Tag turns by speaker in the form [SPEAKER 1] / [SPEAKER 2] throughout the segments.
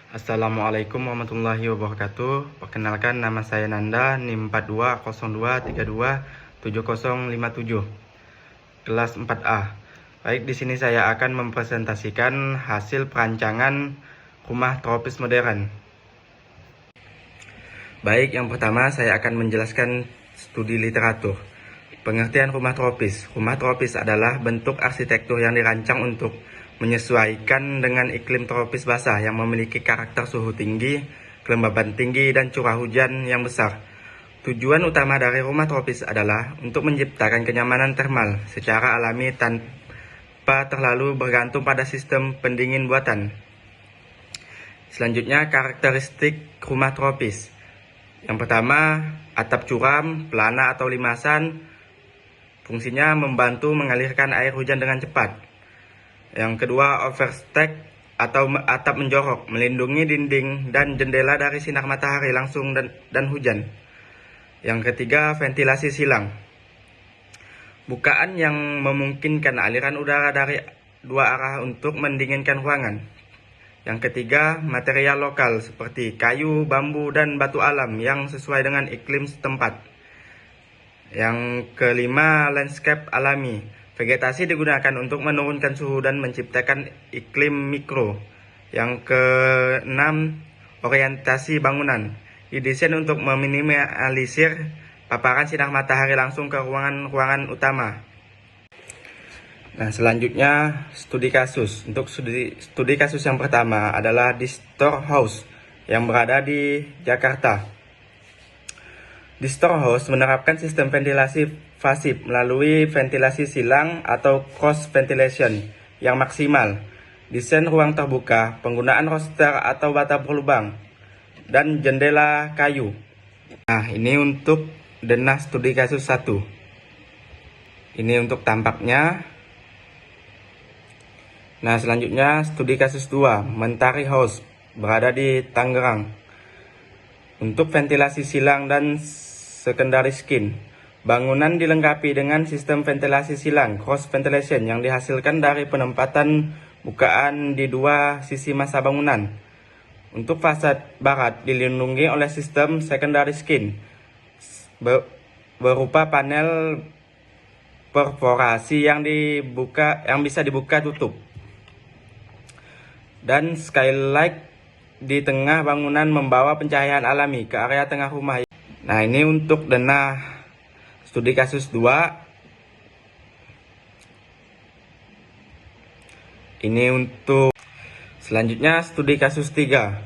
[SPEAKER 1] Assalamualaikum warahmatullahi wabarakatuh. Perkenalkan, nama saya Nanda, NIM 4202327057, kelas 4A. Baik, di sini saya akan mempresentasikan hasil perancangan rumah tropis modern. Baik, yang pertama saya akan menjelaskan studi literatur. Pengertian rumah tropis. Rumah tropis adalah bentuk arsitektur yang dirancang untuk menyesuaikan dengan iklim tropis basah yang memiliki karakter suhu tinggi, kelembaban tinggi, dan curah hujan yang besar. Tujuan utama dari rumah tropis adalah untuk menciptakan kenyamanan termal secara alami tanpa terlalu bergantung pada sistem pendingin buatan. Selanjutnya, karakteristik rumah tropis. Yang pertama, atap curam, pelana atau limasan. Fungsinya membantu mengalirkan air hujan dengan cepat. Yang kedua, overstack atau atap menjorok, melindungi dinding dan jendela dari sinar matahari langsung dan hujan. Yang ketiga, ventilasi silang. Bukaan yang memungkinkan aliran udara dari dua arah untuk mendinginkan ruangan. Yang ketiga, material lokal seperti kayu, bambu, dan batu alam yang sesuai dengan iklim setempat. Yang kelima, landscape alami. Vegetasi digunakan untuk menurunkan suhu dan menciptakan iklim mikro. Yang keenam, orientasi bangunan. Didesain untuk meminimalisir paparan sinar matahari langsung ke ruangan utama. Nah, selanjutnya studi kasus. Untuk studi kasus yang pertama adalah di Storehouse yang berada di Jakarta. Di Storehouse menerapkan sistem ventilasi pasif melalui ventilasi silang atau cross ventilation yang maksimal, desain ruang terbuka, penggunaan roster atau batap berlubang, dan jendela kayu. Nah, ini untuk denah studi kasus 1. Ini untuk tampaknya. Nah, selanjutnya studi kasus 2, Mentari House, berada di Tangerang. Untuk ventilasi silang dan secondary skin, bangunan dilengkapi dengan sistem ventilasi silang cross ventilation yang dihasilkan dari penempatan bukaan di dua sisi massa bangunan. Untuk fasad barat dilindungi oleh sistem secondary skin berupa panel perforasi yang bisa dibuka tutup, dan skylight di tengah bangunan membawa pencahayaan alami ke area tengah rumah. Nah, ini untuk denah studi kasus 2. Ini untuk selanjutnya studi kasus 3,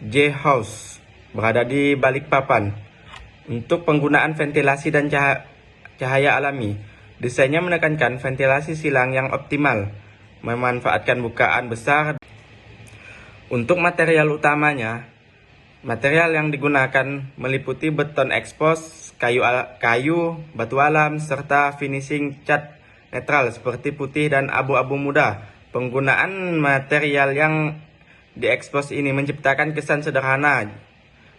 [SPEAKER 1] J House, berada di Balikpapan. Untuk penggunaan ventilasi dan cahaya alami, desainnya menekankan ventilasi silang yang optimal, memanfaatkan bukaan besar. Untuk material utamanya, material yang digunakan meliputi beton ekspos, kayu, batu alam, serta finishing cat netral seperti putih dan abu-abu muda. Penggunaan material yang diekspos ini menciptakan kesan sederhana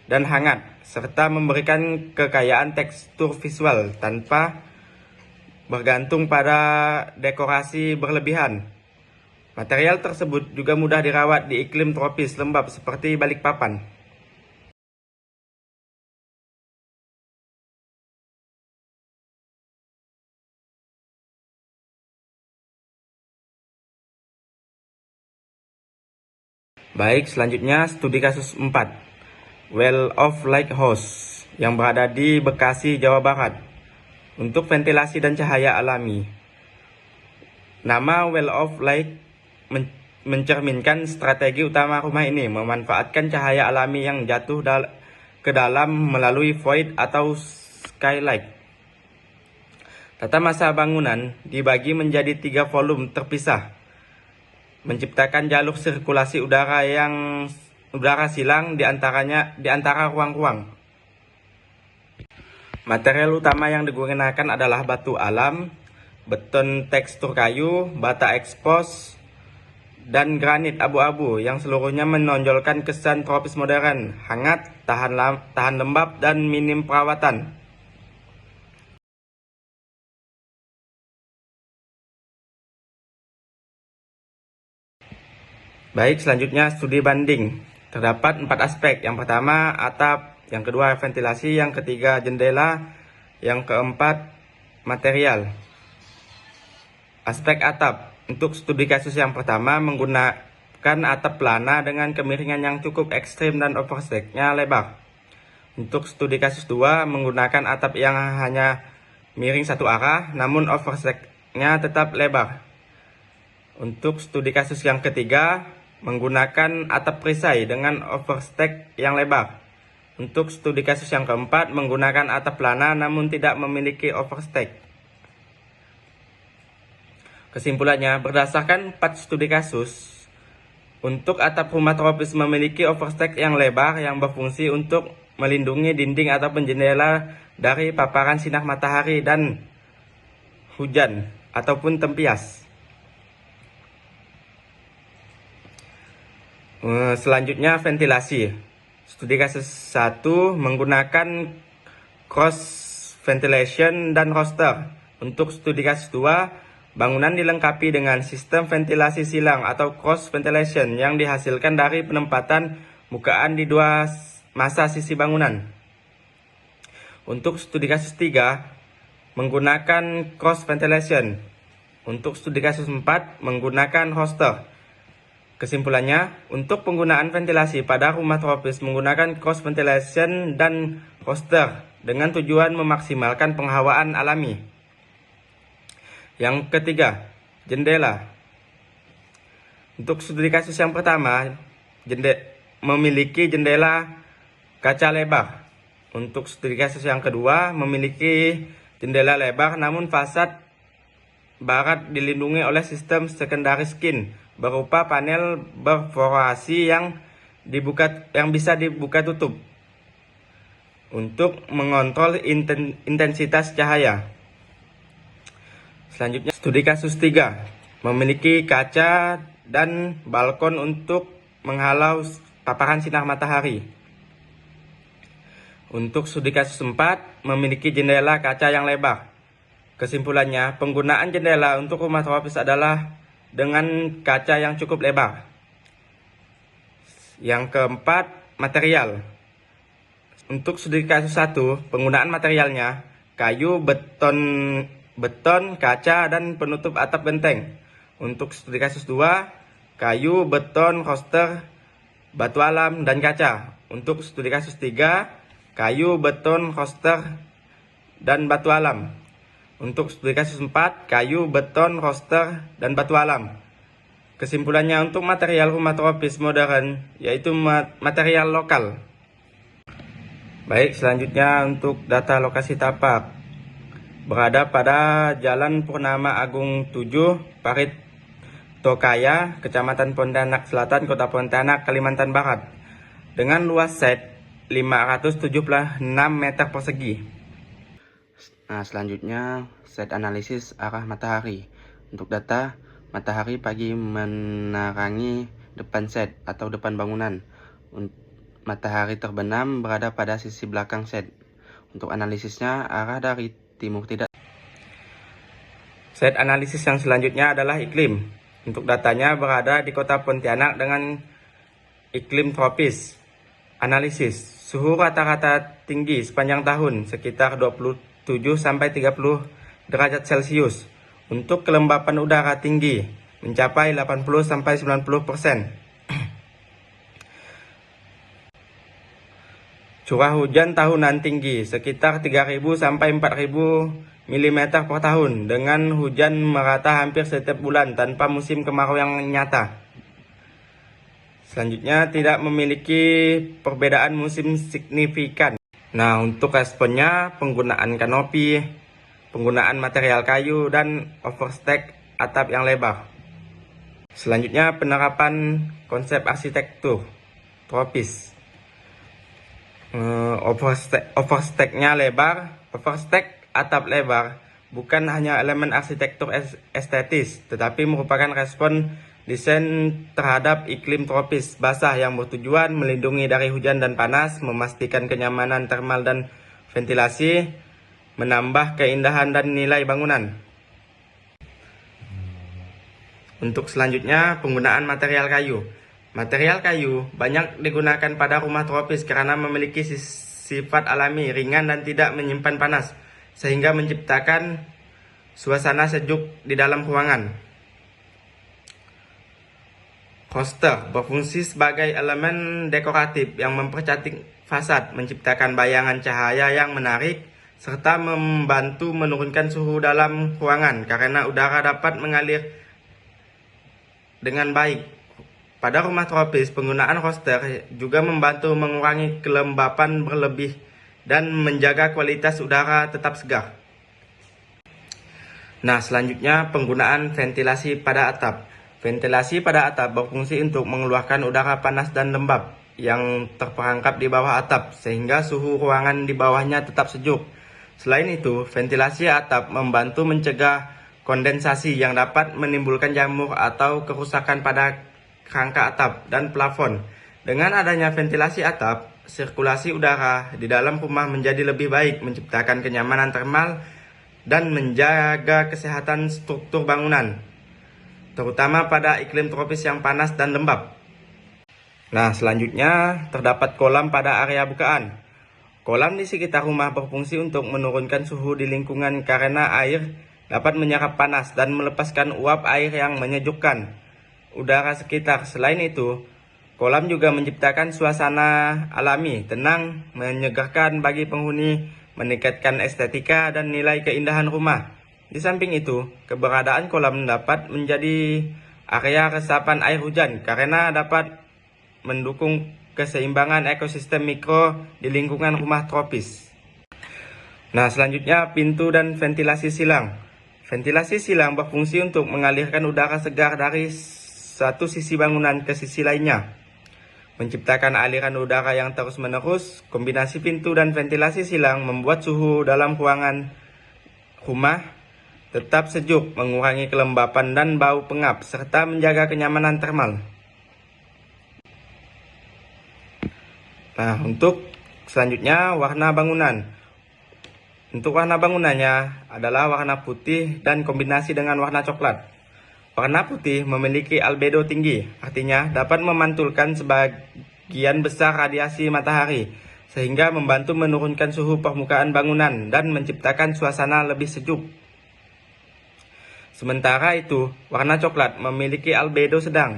[SPEAKER 1] dan hangat, serta memberikan kekayaan tekstur visual tanpa bergantung pada dekorasi berlebihan. Material tersebut juga mudah dirawat di iklim tropis lembab seperti Balikpapan. Baik, selanjutnya studi kasus 4, Well of Light House, yang berada di Bekasi, Jawa Barat. Untuk ventilasi dan cahaya alami. Nama Well of Light mencerminkan strategi utama rumah ini, memanfaatkan cahaya alami yang jatuh ke dalam melalui void atau skylight. Tata massa bangunan dibagi menjadi 3 volume terpisah, menciptakan jalur sirkulasi udara silang di antara ruang-ruang. Material utama yang digunakan adalah batu alam, beton tekstur kayu, bata ekspos, dan granit abu-abu yang seluruhnya menonjolkan kesan tropis modern, hangat, tahan lembab, dan minim perawatan. Baik, selanjutnya studi banding. Terdapat 4 aspek. Yang pertama atap, yang kedua ventilasi, yang ketiga jendela, yang keempat material. Aspek atap. Untuk studi kasus yang pertama menggunakan atap pelana dengan kemiringan yang cukup ekstrim dan overstack-nya lebar. Untuk studi kasus 2 menggunakan atap yang hanya miring satu arah namun overstack-nya tetap lebar. Untuk studi kasus yang ketiga menggunakan atap perisai dengan overstack yang lebar. Untuk studi kasus yang keempat menggunakan atap pelana namun tidak memiliki overstack. Kesimpulannya, berdasarkan 4 studi kasus, untuk atap rumah tropis memiliki overstack yang lebar yang berfungsi untuk melindungi dinding ataupun jendela dari paparan sinar matahari dan hujan ataupun tempias. Selanjutnya ventilasi. Studi kasus 1 menggunakan cross ventilation dan roster. Untuk studi kasus 2, bangunan dilengkapi dengan sistem ventilasi silang atau cross ventilation yang dihasilkan dari penempatan mukaan di dua masa sisi bangunan. Untuk studi kasus 3 menggunakan cross ventilation. Untuk studi kasus 4 menggunakan roster. Kesimpulannya, untuk penggunaan ventilasi pada rumah tropis menggunakan cross ventilation dan roster dengan tujuan memaksimalkan penghawaan alami. Yang ketiga, jendela. Untuk studi kasus yang pertama, memiliki jendela kaca lebar. Untuk studi kasus yang kedua memiliki jendela lebar namun fasad barat dilindungi oleh sistem secondary skin berupa panel berforasi yang bisa dibuka tutup untuk mengontrol intensitas cahaya. Selanjutnya, studi kasus 3 memiliki kaca dan balkon untuk menghalau paparan sinar matahari. Untuk studi kasus 4 memiliki jendela kaca yang lebar. Kesimpulannya, penggunaan jendela untuk rumah tropis adalah dengan kaca yang cukup lebar. Yang keempat, material. Untuk studi kasus 1, penggunaan materialnya kayu, beton, kaca, dan penutup atap genteng. Untuk studi kasus 2, kayu, beton, roster, batu alam, dan kaca. Untuk studi kasus 3, kayu, beton, roster, dan batu alam. Untuk studi kasus 4, kayu, beton, roster, dan batu alam. Kesimpulannya, untuk material rumah tropis modern yaitu material lokal. Baik, selanjutnya untuk data lokasi tapak. Berada pada Jalan Purnama Agung 7, Parit Tokaya, Kecamatan Pontianak Selatan, Kota Pontianak, Kalimantan Barat. Dengan luas set 576 meter persegi. Nah, selanjutnya set analisis arah matahari. Untuk data, matahari pagi menerangi depan set atau depan bangunan. Matahari terbenam berada pada sisi belakang set. Untuk analisisnya, arah dari timur tidak. Set analisis yang selanjutnya adalah iklim. Untuk datanya berada di Kota Pontianak dengan iklim tropis. Analisis suhu rata-rata tinggi sepanjang tahun sekitar 27-30 derajat Celcius. Untuk kelembapan udara tinggi mencapai 80-90%. Curah hujan tahunan tinggi sekitar 3.000-4.000 mm per tahun dengan hujan merata hampir setiap bulan tanpa musim kemarau yang nyata. Selanjutnya, tidak memiliki perbedaan musim signifikan. Nah, untuk responnya penggunaan kanopi, penggunaan material kayu, dan overstack atap yang lebar. Selanjutnya, penerapan konsep arsitektur tropis. Overstack-nya lebar. Overstack atap lebar bukan hanya elemen arsitektur estetis, tetapi merupakan respon desain terhadap iklim tropis basah yang bertujuan melindungi dari hujan dan panas, memastikan kenyamanan termal dan ventilasi, menambah keindahan dan nilai bangunan. Untuk selanjutnya, penggunaan material kayu. Material kayu banyak digunakan pada rumah tropis karena memiliki sifat alami, ringan dan tidak menyimpan panas, sehingga menciptakan suasana sejuk di dalam ruangan. Hoster berfungsi sebagai elemen dekoratif yang mempercantik fasad, menciptakan bayangan cahaya yang menarik, serta membantu menurunkan suhu dalam ruangan karena udara dapat mengalir dengan baik. Pada rumah tropis, penggunaan hoster juga membantu mengurangi kelembapan berlebih dan menjaga kualitas udara tetap segar. Nah, selanjutnya penggunaan ventilasi pada atap. Ventilasi pada atap berfungsi untuk mengeluarkan udara panas dan lembab yang terperangkap di bawah atap, sehingga suhu ruangan di bawahnya tetap sejuk. Selain itu, ventilasi atap membantu mencegah kondensasi yang dapat menimbulkan jamur atau kerusakan pada rangka atap dan plafon. Dengan adanya ventilasi atap, sirkulasi udara di dalam rumah menjadi lebih baik, menciptakan kenyamanan termal dan menjaga kesehatan struktur bangunan, terutama pada iklim tropis yang panas dan lembab. Nah, selanjutnya terdapat kolam pada area bukaan. Kolam di sekitar rumah berfungsi untuk menurunkan suhu di lingkungan karena air dapat menyerap panas dan melepaskan uap air yang menyejukkan udara sekitar. Selain itu, kolam juga menciptakan suasana alami, tenang, menyegarkan bagi penghuni, meningkatkan estetika dan nilai keindahan rumah. Di samping itu, keberadaan kolam dapat menjadi area resapan air hujan karena dapat mendukung keseimbangan ekosistem mikro di lingkungan rumah tropis. Nah, selanjutnya pintu dan ventilasi silang. Ventilasi silang berfungsi untuk mengalirkan udara segar dari satu sisi bangunan ke sisi lainnya, menciptakan aliran udara yang terus-menerus. Kombinasi pintu dan ventilasi silang membuat suhu dalam ruangan rumah tetap sejuk, mengurangi kelembapan dan bau pengap, serta menjaga kenyamanan termal. Nah, untuk selanjutnya warna bangunan. Untuk warna bangunannya adalah warna putih dan kombinasi dengan warna coklat. Warna putih memiliki albedo tinggi, artinya dapat memantulkan sebagian besar radiasi matahari, sehingga membantu menurunkan suhu permukaan bangunan dan menciptakan suasana lebih sejuk. Sementara itu, warna coklat memiliki albedo sedang,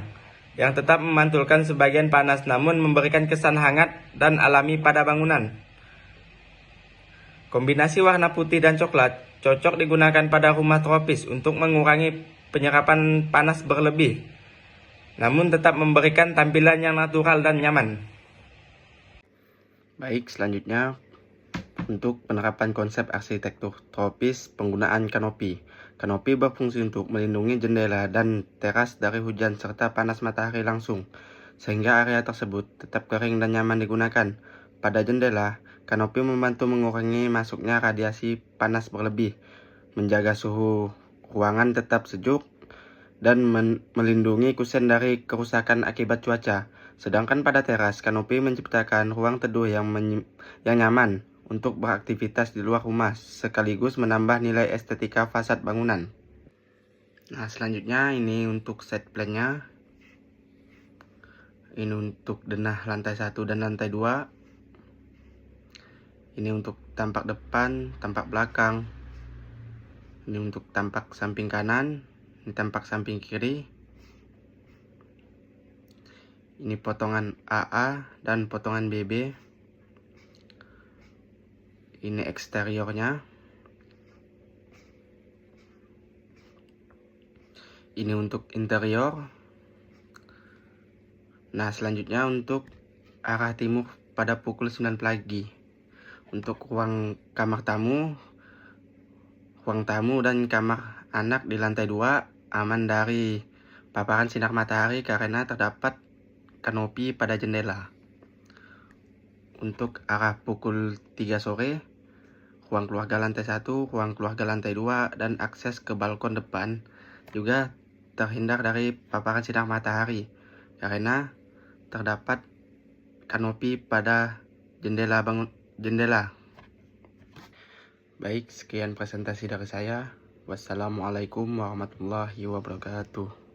[SPEAKER 1] yang tetap memantulkan sebagian panas namun memberikan kesan hangat dan alami pada bangunan. Kombinasi warna putih dan coklat cocok digunakan pada rumah tropis untuk mengurangi penyerapan panas berlebih, namun tetap memberikan tampilan yang natural dan nyaman. Baik, selanjutnya untuk penerapan konsep arsitektur tropis, penggunaan kanopi. Kanopi berfungsi untuk melindungi jendela dan teras dari hujan serta panas matahari langsung, sehingga area tersebut tetap kering dan nyaman digunakan. Pada jendela, kanopi membantu mengurangi masuknya radiasi panas berlebih, menjaga suhu ruangan tetap sejuk, dan melindungi kusen dari kerusakan akibat cuaca. Sedangkan pada teras, kanopi menciptakan ruang teduh yang nyaman untuk beraktivitas di luar rumah, sekaligus menambah nilai estetika fasad bangunan. Nah, selanjutnya ini untuk set plan-nya. Ini untuk denah lantai 1 dan lantai 2. Ini untuk tampak depan, tampak belakang. Ini untuk tampak samping kanan, ini tampak samping kiri. Ini potongan AA dan potongan BB. Ini eksteriornya. Ini untuk interior. Nah, selanjutnya untuk arah timur pada pukul 9 pagi. Untuk ruang kamar tamu, ruang tamu dan kamar anak di lantai 2 aman dari paparan sinar matahari karena terdapat kanopi pada jendela. Untuk arah pukul 3 sore, ruang keluarga lantai 1, ruang keluarga lantai 2, dan akses ke balkon depan juga terhindar dari paparan sinar matahari karena terdapat kanopi pada jendela. Baik, sekian presentasi dari saya. Wassalamualaikum warahmatullahi wabarakatuh.